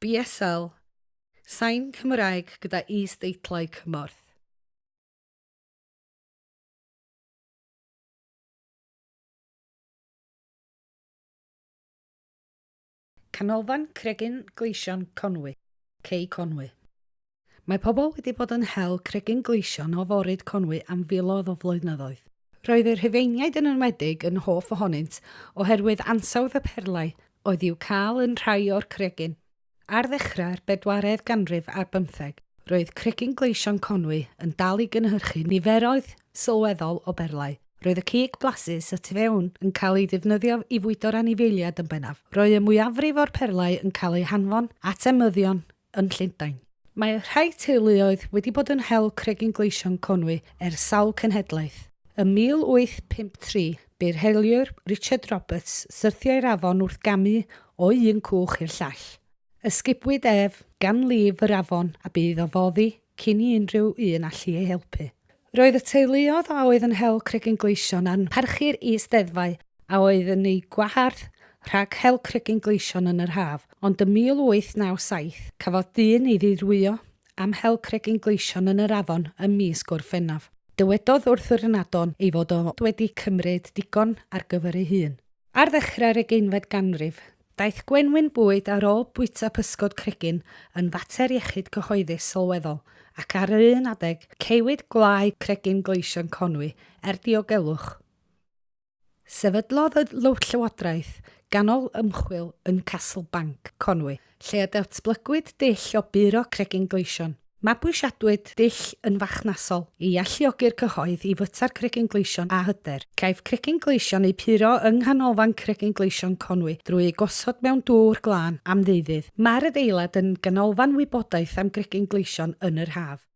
BSL, sain Cymraeg gyda is-deitlau cymorth. Canolfan Cregyn Gleision Conwy, Cei Conwy. Mae pobl wedi bod yn hel Cregyn Gleision o Foryd Conwy am filoedd o flynyddoedd. Roedd yr Rhufeiniaid yn enwedig yn hoff ohonynt oherwydd ansawdd y perlau oedd i'w cael yn rhai o'r cregyn. Ar ddechrau'r 4edd ganrif ar 15, roedd Cregyn Gleision Conwy yn dal i gynhyrchu niferoedd sylweddol o berlau. Roedd y cig blasus y tu fewn yn cael ei ddefnyddio i fwydo'r anifeiliaid yn bennaf. Roedd y mwyafrif o'r perlau yn cael ei hanfon at emyddion yn Llundain. Mae rhai teuluoedd wedi bod yn hel Cregyn Gleision Conwy ers sawl cenhedlaeth. Ym 1853, bu'r heliwr Richard Roberts syrthio'r afon wrth gamu o un cwch i'r llall. Ysgubwyd ef gan lif yr afon a bydd o foddi cyn i unrhyw un allu ei helpu. Roedd y teuluoedd a oedd yn hel Cregyn Gleision yn parchu'r is-deddfau a oedd yn ei gwahardd rhag hel Cregyn Gleision yn yr haf, ond ym 1897 cafodd dyn ei ddidwyo am hel Cregyn Gleision yn yr afon ym mis Gorffennaf. Dywedodd wrth yr ynadon ei fod o wedi cymryd digon ar gyfer ei hun. Ar ddechrau'r 18fed ganrif, daeth gwenwyn bwyd ar ôl bwyta pysgod cregyn yn fater iechyd cyhoeddus sylweddol, ac ar un adeg ceiwyd gwlau Cregyn Gleision Conwy diogelwch. Sefydlodd y Llywodraeth ganol ymchwil yn Castlebank, Conwy, lle y datblygwyd dull o buro Cregyn Gleision. Mabwysiadwyd dull yn fachnasol i alluogi'r cyhoedd i fyta'r Cregyn Gleision a hyder. Caiff Cregyn Gleision ei puro yng nghanolfan Cregyn Gleision Conwy drwy ei gosod mewn dŵr glân am ddeuddydd. Mae'r adeilad yn ganolfan wybodaeth am Cregyn Gleision yn yr haf.